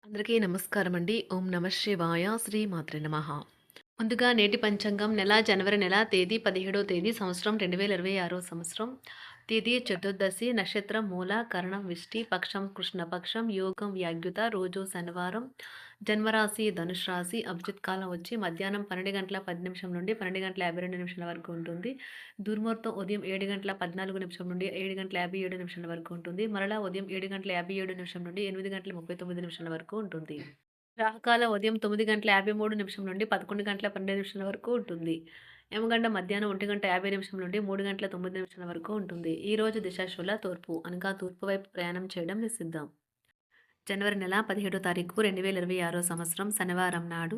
అందరికీ నమస్కారం అండి. ఓం నమ శివాయ. శ్రీ మాత్రే నమః. ముందుగా నేటి పంచాంగం నెల జనవరి నెల తేదీ 17వ తేదీ సంవత్సరం 2026 సంవత్సరం. తిథి చతుర్దశి, నక్షత్రం మూల, కరణం విష్టి, పక్షం కృష్ణపక్షం, యోగం వ్యాగ్యుత, రోజు శనివారం, జన్మరాశి ధనుష్ రాశి, అభిజిత్ కాలం వచ్చి మధ్యాహ్నం 12:10 నుండి 12:52 వరకు ఉంటుంది. దుర్ముహూర్తం ఉదయం 7:14 నుండి 7:57 వరకు ఉంటుంది. మరలా ఉదయం 7:57 నుండి 8:39 వరకు ఉంటుంది. రాహుకాలం ఉదయం 9:53 నుండి 11:12 వరకు ఉంటుంది. యమగండం మధ్యాహ్నం 1:50 నుండి 3:09 వరకు ఉంటుంది. ఈ రోజు దిశాశూల తూర్పు అనగా తూర్పు వైపు ప్రయాణం చేయడం నిషిద్ధం. జనవరి నెల 17వ తారీఖు 2026 సంవత్సరం శనివారం నాడు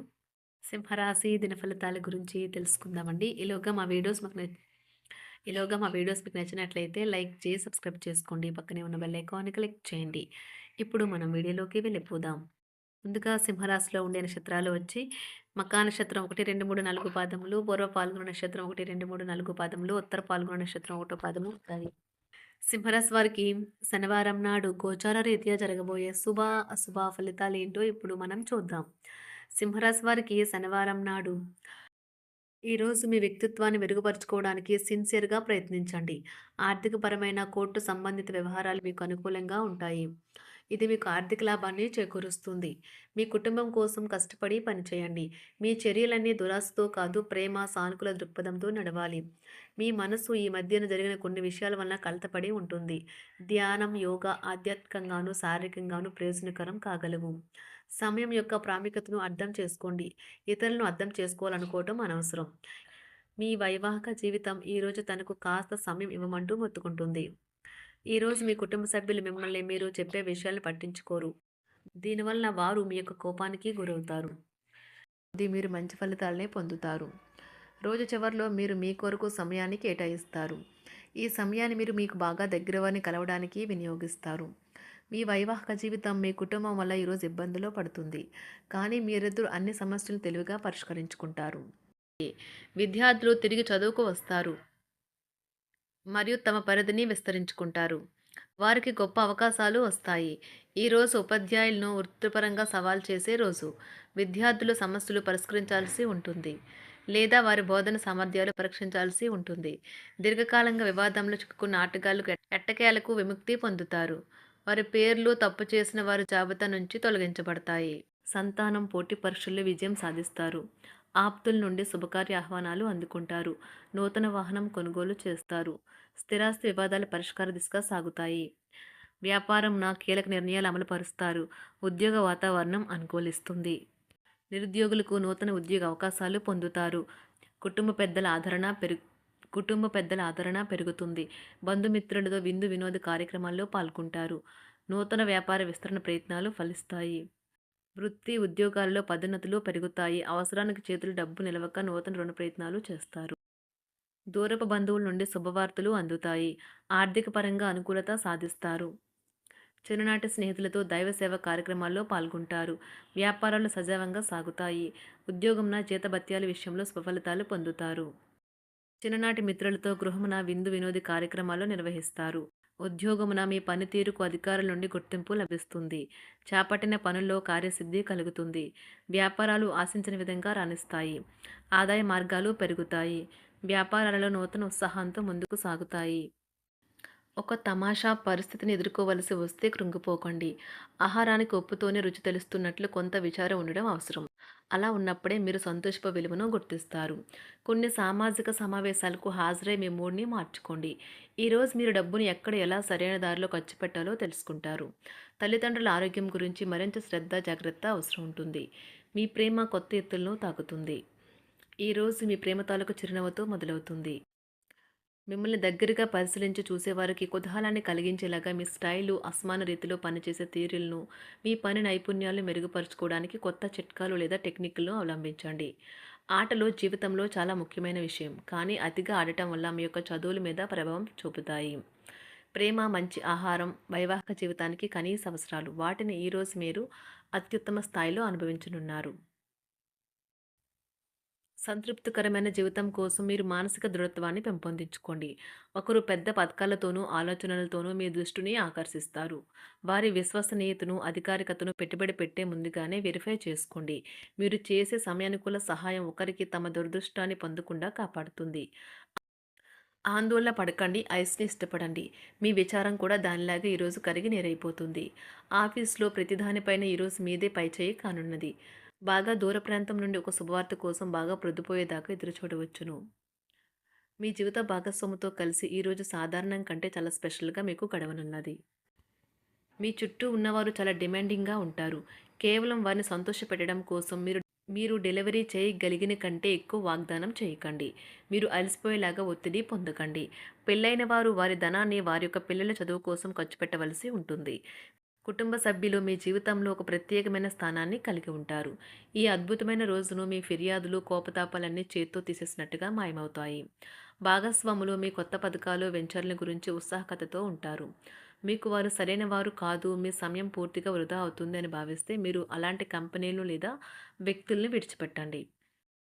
సింహరాశి దినఫలితాల గురించి తెలుసుకుందామండి. ఈలోగా మా వీడియోస్ మీకు నచ్చినట్లయితే లైక్ చేసి సబ్స్క్రైబ్ చేసుకోండి. పక్కనే ఉన్న బెల్ ఐకాన్ని క్లిక్ చేయండి. ఇప్పుడు మనం వీడియోలోకి వెళ్ళిపోదాం. ముందుగా సింహరాశిలో ఉండే నక్షత్రాలు వచ్చి మకా నక్షత్రం 1, 2, 3, 4 పాదములు, పూర్వ పాల్గొన నక్షత్రం 1, 2, 3, 4 పాదములు, ఉత్తర పాల్గొన నక్షత్రం 1 పాదము ఉంటాయి. సింహరాశి వారికి శనివారం నాడు గోచార రీత్యా జరగబోయే శుభ అశుభ ఫలితాలు ఏంటో ఇప్పుడు మనం చూద్దాం. సింహరాశి వారికి శనివారం నాడు ఈరోజు మీ వ్యక్తిత్వాన్ని మెరుగుపరుచుకోవడానికి సిన్సియర్గా ప్రయత్నించండి. ఆర్థికపరమైన కోర్టు సంబంధిత వ్యవహారాలు మీకు అనుకూలంగా ఉంటాయి. ఇది మీకు ఆర్థిక లాభాన్ని చేకూరుస్తుంది. మీ కుటుంబం కోసం కష్టపడి పనిచేయండి. మీ చర్యలన్నీ దురాశతో కాదు, ప్రేమ సానుకూల దృక్పథంతో నడవాలి. మీ మనసు ఈ మధ్యన జరిగిన కొన్ని విషయాల వలన కలతపడి ఉంటుంది. ధ్యానం, యోగా ఆధ్యాత్మికంగాను శారీరకంగాను ప్రయోజనకరం కాగలవు. సమయం యొక్క ప్రాముఖ్యతను అర్థం చేసుకోండి. ఇతరులను అర్థం చేసుకోవాలనుకోవటం అనవసరం. మీ వైవాహిక జీవితం ఈరోజు తనకు కాస్త సమయం ఇవ్వమంటూ మొత్తుకుంటుంది. ఈరోజు మీ కుటుంబ సభ్యులు మిమ్మల్ని మీరు చెప్పే విషయాలను పట్టించుకోరు. దీనివల్ల వారు మీ యొక్క కోపానికి గురవుతారు. ఇది మీరు మంచి ఫలితాలనే పొందుతారు. రోజు చివరిలో మీరు మీ కొరకు సమయాన్ని కేటాయిస్తారు. ఈ సమయాన్ని మీరు మీకు బాగా దగ్గర వారిని కలవడానికి వినియోగిస్తారు. మీ వైవాహిక జీవితం మీ కుటుంబం వల్ల ఈరోజు ఇబ్బందులో పడుతుంది. కానీ మీరిద్దరూ అన్ని సమస్యలు తెలివిగా పరిష్కరించుకుంటారు. విద్యార్థులు తిరిగి చదువుకు వస్తారు మరియు తమ పరిధిని విస్తరించుకుంటారు. వారికి గొప్ప అవకాశాలు వస్తాయి. ఈరోజు ఉపాధ్యాయులను వృత్తిపరంగా సవాల్ చేసే రోజు. విద్యార్థులు సమస్యలు పరిష్కరించాల్సి ఉంటుంది లేదా వారి బోధన సామర్థ్యాలు పరీక్షించాల్సి ఉంటుంది. దీర్ఘకాలంగా వివాదంలో చిక్కుకున్న ఆటగాళ్లు ఎట్టకేలకు విముక్తి పొందుతారు. వారి పేర్లు తప్పు చేసిన వారి జాబితా నుంచి తొలగించబడతాయి. సంతానం పోటీ పరీక్షల్లో విజయం సాధిస్తారు. ఆప్తుల నుండి శుభకార్య ఆహ్వానాలు అందుకుంటారు. నూతన వాహనం కొనుగోలు చేస్తారు. స్థిరాస్తి వివాదాల పరిష్కార దిశగా సాగుతాయి. వ్యాపారంన కీలక నిర్ణయాలు అమలు పరుస్తారు. ఉద్యోగ వాతావరణం అనుకూలిస్తుంది. నిరుద్యోగులకు నూతన ఉద్యోగ అవకాశాలు పొందుతారు. కుటుంబ పెద్దల ఆదరణ పెరుగుతుంది. బంధుమిత్రులతో విందు వినోద కార్యక్రమాల్లో పాల్గొంటారు. నూతన వ్యాపార విస్తరణ ప్రయత్నాలు ఫలిస్తాయి. వృత్తి ఉద్యోగాల్లో పదోన్నతులు పెరుగుతాయి. అవసరానికి చేతులు డబ్బు నిలవక నూతన రుణ ప్రయత్నాలు చేస్తారు. దూరపు బంధువుల నుండి శుభవార్తలు అందుతాయి. ఆర్థిక పరంగా అనుకూలత సాధిస్తారు. చిన్ననాటి స్నేహితులతో దైవ సేవ కార్యక్రమాల్లో పాల్గొంటారు. వ్యాపారాలు సజావంగా సాగుతాయి. ఉద్యోగంన జీతభత్యాల విషయంలో స్వఫలితాలు పొందుతారు. చిన్ననాటి మిత్రులతో గృహమున విందు వినోది కార్యక్రమాలు నిర్వహిస్తారు. ఉద్యోగమున మీ పనితీరుకు అధికారుల నుండి గుర్తింపు లభిస్తుంది. చేపట్టిన పనుల్లో కార్యసిద్ధి కలుగుతుంది. వ్యాపారాలు ఆశించిన విధంగా రాణిస్తాయి. ఆదాయ మార్గాలు పెరుగుతాయి. వ్యాపారాలలో నూతన ఉత్సాహంతో ముందుకు సాగుతాయి. ఒక తమాషా పరిస్థితిని ఎదుర్కోవలసి వస్తే కృంగిపోకండి. ఆహారానికి ఉప్పుతోనే రుచి తెలుస్తున్నట్లు కొంత విచారం ఉండడం అవసరం. అలా ఉన్నప్పుడే మీరు సంతోషపు విలువను గుర్తిస్తారు. కొన్ని సామాజిక సమావేశాలకు హాజరై మీ మూడ్ని మార్చుకోండి. ఈరోజు మీరు డబ్బును ఎక్కడ ఎలా సరైన దారిలో ఖర్చు పెట్టాలో తెలుసుకుంటారు. తల్లిదండ్రుల ఆరోగ్యం గురించి మరింత శ్రద్ధ జాగ్రత్త అవసరం ఉంటుంది. మీ ప్రేమ కొత్త ఎత్తులను తాకుతుంది. ఈరోజు మీ ప్రేమ తాలూకు చిరునవ్వుతో మొదలవుతుంది. మిమ్మల్ని దగ్గరగా పరిశీలించి చూసేవారికి కుతూహలాన్ని కలిగించేలాగా మీ స్టైలు, అసమాన రీతిలో పనిచేసే తీరులను, మీ పని నైపుణ్యాలను మెరుగుపరుచుకోవడానికి కొత్త చిట్కాలు లేదా టెక్నిక్లను అవలంబించండి. ఆటలు జీవితంలో చాలా ముఖ్యమైన విషయం, కానీ అతిగా ఆడటం వల్ల మీ యొక్క చదువుల మీద ప్రభావం చూపుతాయి. ప్రేమ, మంచి ఆహారం వైవాహిక జీవితానికి కనీస అవసరాలు. వాటిని ఈరోజు మీరు అత్యుత్తమ స్థాయిలో అనుభవించనున్నారు. సంతృప్తికరమైన జీవితం కోసం మీరు మానసిక దృఢత్వాన్ని పెంపొందించుకోండి. ఒకరు పెద్ద పథకాలతోనూ, ఆలోచనలతోనూ మీ దృష్టిని ఆకర్షిస్తారు. వారి విశ్వసనీయతను, అధికారికతను పెట్టుబడి పెట్టే ముందుగానే వెరిఫై చేసుకోండి. మీరు చేసే సమయానుకూల సహాయం ఒకరికి తమ దురదృష్టాన్ని పొందకుండా కాపాడుతుంది. ఆందోళన పడకండి, ఐస్‌ని ఇష్టపడండి. మీ విచారం కూడా దానిలాగే ఈరోజు కరిగి నీరైపోతుంది. ఆఫీస్‌లో ప్రతిదానిపైన ఈరోజు మీదే పైచేయి కానున్నది. బాగా దూర ప్రాంతం నుండి ఒక శుభవార్త కోసం బాగా ప్రొద్దుపోయేదాకా ఎదురుచూడవచ్చును. మీ జీవిత భాగస్వామితో కలిసి ఈరోజు సాధారణం కంటే చాలా స్పెషల్‌గా మీకు గడవనున్నది. మీ చుట్టూ ఉన్నవారు చాలా డిమాండింగ్‌గా ఉంటారు. కేవలం వారిని సంతోషపెట్టడం కోసం మీరు మీరు డెలివరీ చేయగలిగిన కంటే ఎక్కువ వాగ్దానం చేయకండి. మీరు అలసిపోయేలాగా ఒత్తిడి పొందకండి. పెళ్లైన వారు వారి ధనాన్ని వారి యొక్క పిల్లల చదువు కోసం ఖర్చు పెట్టవలసి ఉంటుంది. కుటుంబ సభ్యులు మీ జీవితంలో ఒక ప్రత్యేకమైన స్థానాన్ని కలిగి ఉంటారు. ఈ అద్భుతమైన రోజును మీ ఫిర్యాదులు, కోపతాపాలన్నీ చేత్తో తీసేసినట్టుగా మాయమవుతాయి. భాగస్వాములు మీ కొత్త పథకాలు, వెంచర్ల గురించి ఉత్సాహకతతో ఉంటారు. మీకు వారు సరైన వారు కాదు, మీ సమయం పూర్తిగా వృధా అవుతుంది అని భావిస్తే మీరు అలాంటి కంపెనీలు లేదా వ్యక్తుల్ని విడిచిపెట్టండి.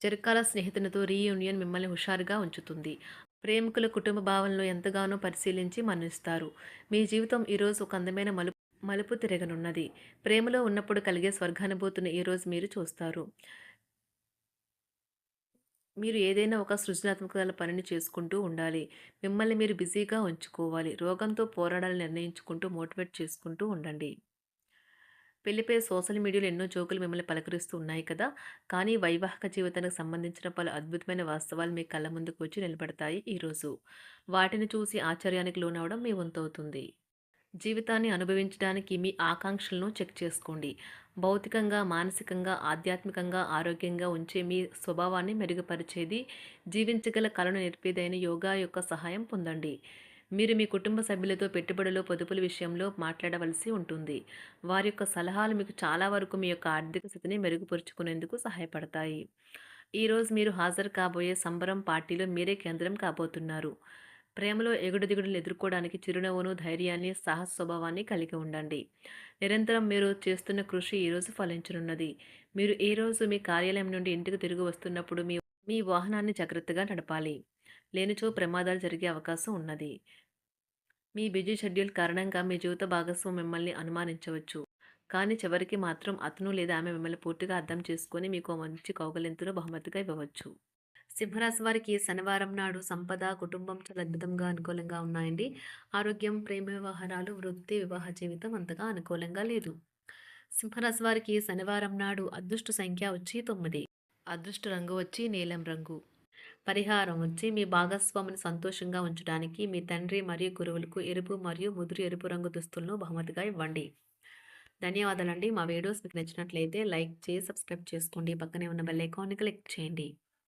చిరకాల స్నేహితునితో రీయూనియన్ మిమ్మల్ని హుషారుగా ఉంచుతుంది. ప్రేమికుల కుటుంబ భావనలు ఎంతగానో పరిశీలించి మన్నిస్తారు. మీ జీవితం ఈరోజు ఒక అందమైన మలుపు తిరగనున్నది. ప్రేమలో ఉన్నప్పుడు కలిగే స్వర్గానుభూతిని ఈరోజు మీరు చూస్తారు. మీరు ఏదైనా ఒక సృజనాత్మక పనిని చేసుకుంటూ ఉండాలి. మిమ్మల్ని మీరు బిజీగా ఉంచుకోవాలి. రోగంతో పోరాడాలని నిర్ణయించుకుంటూ మోటివేట్ చేసుకుంటూ ఉండండి. పెళ్లిపై సోషల్ మీడియాలో ఎన్నో జోకులు మిమ్మల్ని పలకరిస్తూ ఉన్నాయి కదా! కానీ వైవాహిక జీవితానికి సంబంధించిన పలు అద్భుతమైన వాస్తవాలు మీ కళ్ళ ముందుకు వచ్చి నిలబడతాయి ఈరోజు. వాటిని చూసి ఆశ్చర్యానికి లోనవ్వడం మీ వంతవుతుంది. జీవితాన్ని అనుభవించడానికి మీ ఆకాంక్షలను చెక్ చేసుకోండి. భౌతికంగా, మానసికంగా, ఆధ్యాత్మికంగా ఆరోగ్యంగా ఉంచే మీ స్వభావాన్ని మెరుగుపరిచేది, జీవించగల కళను నేర్పేదైన యోగా యొక్క సహాయం పొందండి. మీరు మీ కుటుంబ సభ్యులతో పెట్టుబడులు, పొదుపుల విషయంలో మాట్లాడవలసి ఉంటుంది. వారి యొక్క సలహాలు మీకు చాలా వరకు మీ యొక్క ఆర్థిక స్థితిని మెరుగుపరుచుకునేందుకు సహాయపడతాయి. ఈరోజు మీరు హాజరు కాబోయే సంబరం పార్టీలో మీరే కేంద్రం కాబోతున్నారు. ప్రేమలో ఎగుడుదిగుడులు ఎదుర్కోవడానికి చిరునవ్వును, ధైర్యాన్ని, సాహస స్వభావాన్ని కలిగి ఉండండి. నిరంతరం మీరు చేస్తున్న కృషి ఈరోజు ఫలించనున్నది. మీరు ఈ రోజు మీ కార్యాలయం నుండి ఇంటికి తిరిగి వస్తున్నప్పుడు మీ మీ వాహనాన్ని జాగ్రత్తగా నడపాలి. లేనిచో ప్రమాదాలు జరిగే అవకాశం ఉన్నది. మీ బిజీ షెడ్యూల్ కారణంగా మీ జీవిత భాగస్వామి మిమ్మల్ని అనుమానించవచ్చు. కానీ చివరికి మాత్రం అతను లేదా ఆమె మిమ్మల్ని పూర్తిగా అర్థం చేసుకొని మీకు ఓ మంచి కౌగిలింతను బహుమతిగా ఇవ్వవచ్చు. సింహరాశి వారికి శనివారం నాడు సంపద, కుటుంబం చాలా అద్భుతంగా అనుకూలంగా ఉన్నాయండి. ఆరోగ్యం, ప్రేమ వ్యవహారాలు, వృత్తి, వివాహ జీవితం అంతగా అనుకూలంగా లేదు. సింహరాశి వారికి శనివారం నాడు అదృష్ట సంఖ్య వచ్చి 9. అదృష్ట రంగు వచ్చి నీలం రంగు. పరిహారం వచ్చి మీ భాగస్వామిని సంతోషంగా ఉంచడానికి మీ తండ్రి మరియు గురువులకు ఎరుపు మరియు ముదురు ఎరుపు రంగు దుస్తులను బహుమతిగా ఇవ్వండి. ధన్యవాదాలండి. మా వీడియోస్ మీకు నచ్చినట్లయితే లైక్ చేసి, సబ్స్క్రైబ్ చేసుకోండి. పక్కనే ఉన్న బెల్ ఐకాన్ని క్లిక్ చేయండి.